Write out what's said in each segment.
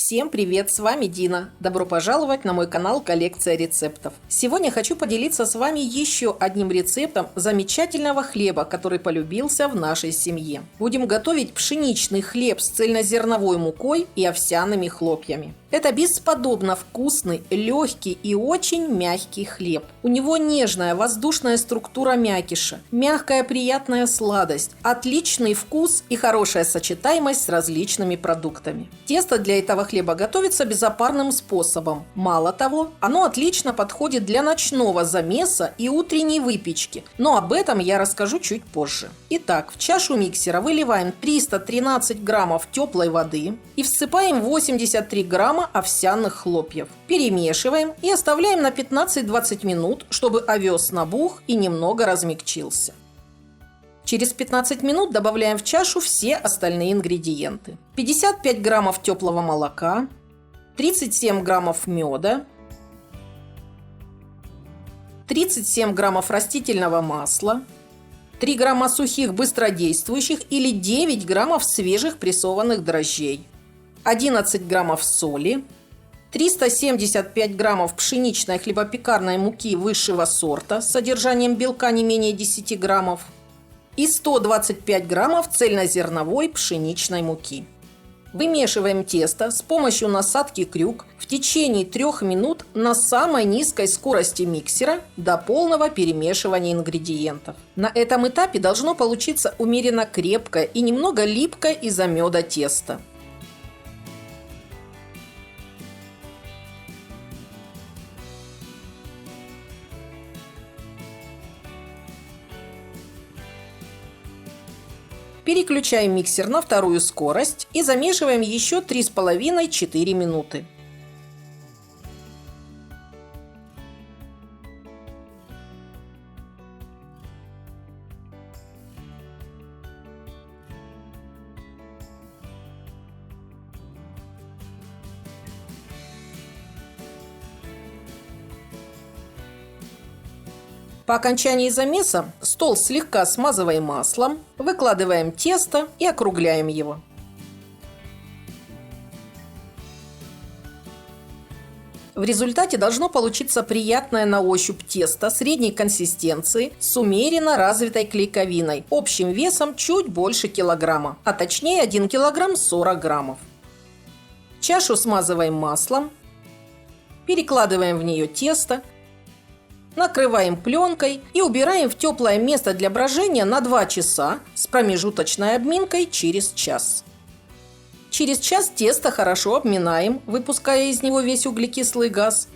Всем привет, с вами Дина. Добро пожаловать на мой канал «Коллекция рецептов». Сегодня хочу поделиться с вами еще одним рецептом замечательного хлеба, который полюбился в нашей семье. Будем готовить пшеничный хлеб с цельнозерновой мукой и овсяными хлопьями. Это бесподобно вкусный, легкий и очень мягкий хлеб. У него нежная воздушная структура мякиша, мягкая приятная сладость, отличный вкус и хорошая сочетаемость с различными продуктами. Тесто для этого хлеба готовится безопарным способом. Мало того, оно отлично подходит для ночного замеса и утренней выпечки, но об этом я расскажу чуть позже. Итак, в чашу миксера выливаем 313 граммов теплой воды и всыпаем 83 грамма овсяных хлопьев. Перемешиваем и оставляем на 15-20 минут, чтобы овес набух и немного размягчился. Через 15 минут добавляем в чашу все остальные ингредиенты. 55 граммов теплого молока, 37 граммов меда, 37 граммов растительного масла, 3 грамма сухих быстродействующих или 9 граммов свежих прессованных дрожжей, 11 граммов соли, 375 граммов пшеничной хлебопекарной муки высшего сорта с содержанием белка не менее 10 граммов и 125 граммов цельнозерновой пшеничной муки. Вымешиваем тесто с помощью насадки крюк в течение 3 минут на самой низкой скорости миксера до полного перемешивания ингредиентов. На этом этапе должно получиться умеренно крепкое и немного липкое из-за меда тесто. Переключаем миксер на вторую скорость и замешиваем еще 3,5-4 минуты. По окончании замеса стол слегка смазываем маслом, выкладываем тесто и округляем его. В результате должно получиться приятное на ощупь тесто средней консистенции с умеренно развитой клейковиной, общим весом чуть больше килограмма, а точнее 1 килограмм 40 граммов. Чашу смазываем маслом, перекладываем в нее тесто, накрываем пленкой и убираем в теплое место для брожения на 2 часа с промежуточной обминкой через час. Через час тесто хорошо обминаем, выпуская из него весь углекислый газ.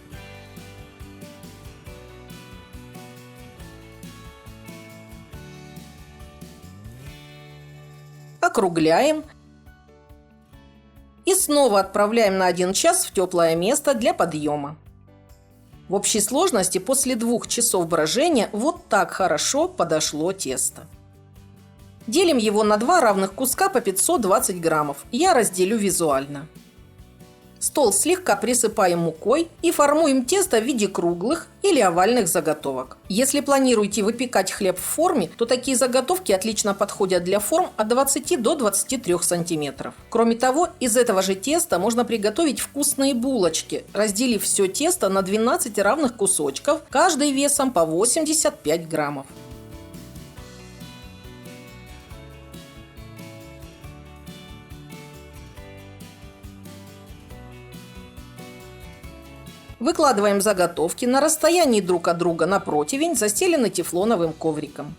Округляем и снова отправляем на 1 час в теплое место для подъема. В общей сложности после 2 часов брожения вот так хорошо подошло тесто. Делим его на 2 равных куска по 520 граммов. Я разделю визуально. Стол слегка присыпаем мукой и формуем тесто в виде круглых или овальных заготовок. Если планируете выпекать хлеб в форме, то такие заготовки отлично подходят для форм от 20 до 23 сантиметров. Кроме того, из этого же теста можно приготовить вкусные булочки, разделив все тесто на 12 равных кусочков, каждый весом по 85 граммов. Выкладываем заготовки на расстоянии друг от друга на противень, застеленный тефлоновым ковриком.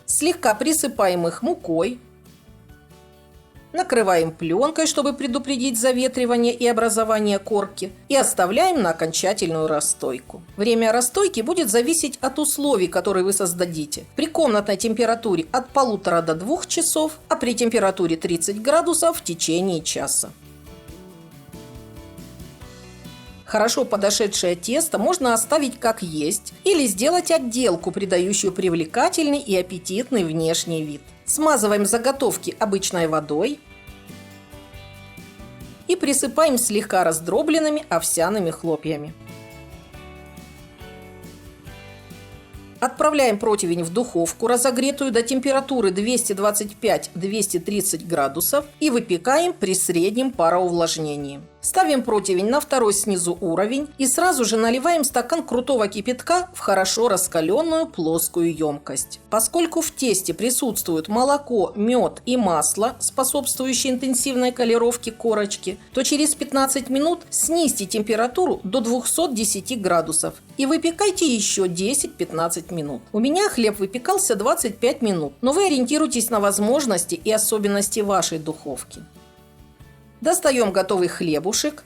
Слегка присыпаем их мукой. накрываем пленкой, чтобы предупредить заветривание и образование корки, и оставляем на окончательную расстойку. Время расстойки будет зависеть от условий, которые вы создадите. При комнатной температуре от 1,5 до 2 часов, а при температуре 30 градусов в течение часа. Хорошо подошедшее тесто можно оставить как есть или сделать отделку, придающую привлекательный и аппетитный внешний вид. Смазываем заготовки обычной водой и присыпаем слегка раздробленными овсяными хлопьями. Отправляем противень в духовку, разогретую до температуры 225-230 градусов, и выпекаем при среднем пароувлажнении. Ставим противень на второй снизу уровень и сразу же наливаем стакан крутого кипятка в хорошо раскаленную плоскую емкость. Поскольку в тесте присутствуют молоко, мед и масло, способствующие интенсивной колеровке корочки, то через 15 минут снизьте температуру до 210 градусов и выпекайте еще 10-15 минут. У меня хлеб выпекался 25 минут, но вы ориентируйтесь на возможности и особенности вашей духовки. Достаем готовый хлебушек.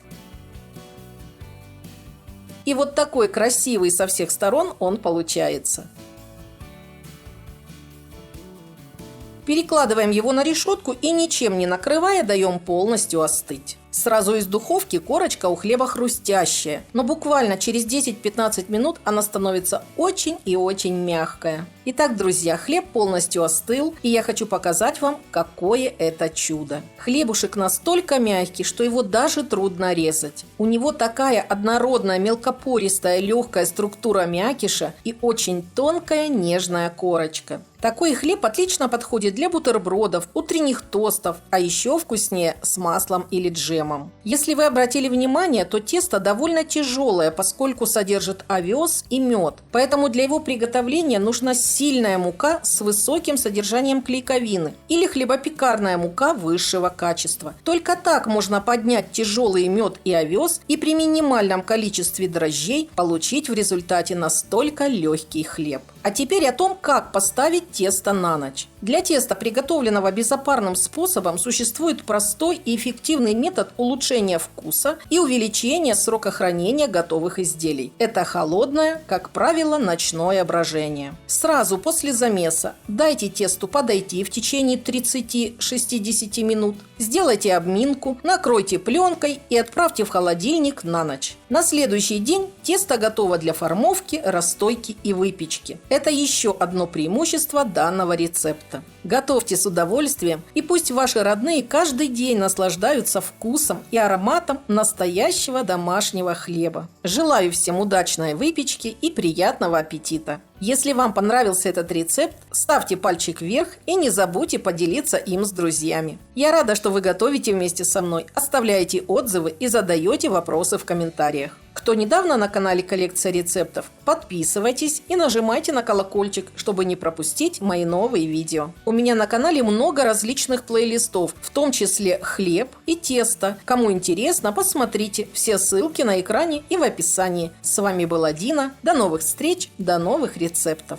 И вот такой красивый со всех сторон он получается. Перекладываем его на решетку и, ничем не накрывая, даем полностью остыть. Сразу из духовки корочка у хлеба хрустящая, но буквально через 10-15 минут она становится очень и очень мягкая. Итак, друзья, хлеб полностью остыл, и я хочу показать вам, какое это чудо. Хлебушек настолько мягкий, что его даже трудно резать. У него такая однородная, мелкопористая, легкая структура мякиша и очень тонкая, нежная корочка. Такой хлеб отлично подходит для бутербродов, утренних тостов, а еще вкуснее с маслом или джемом. Если вы обратили внимание, то тесто довольно тяжелое, поскольку содержит овес и мед. Поэтому для его приготовления нужна сильная мука с высоким содержанием клейковины или хлебопекарная мука высшего качества. Только так можно поднять тяжелый мед и овес и при минимальном количестве дрожжей получить в результате настолько легкий хлеб. А теперь о том, как поставить тесто на ночь. Для теста, приготовленного безопасным способом, существует простой и эффективный метод улучшения вкуса и увеличения срока хранения готовых изделий. Это холодное, как правило, ночное брожение. Сразу после замеса дайте тесту подойти в течение 30-60 минут. Сделайте обминку, накройте пленкой и отправьте в холодильник на ночь. На следующий день тесто готово для формовки, расстойки и выпечки. Это еще одно преимущество данного рецепта. Готовьте с удовольствием, и пусть ваши родные каждый день наслаждаются вкусом и ароматом настоящего домашнего хлеба. Желаю всем удачной выпечки и приятного аппетита! Если вам понравился этот рецепт, ставьте пальчик вверх и не забудьте поделиться им с друзьями. Я рада, что вы готовите вместе со мной, оставляете отзывы и задаете вопросы в комментариях. Кто недавно на канале Коллекция рецептов, подписывайтесь и нажимайте на колокольчик, чтобы не пропустить мои новые видео. У меня на канале много различных плейлистов, в том числе хлеб и тесто. Кому интересно, посмотрите. Все ссылки на экране и в описании. С вами была Дина. До новых встреч, до новых рецептов.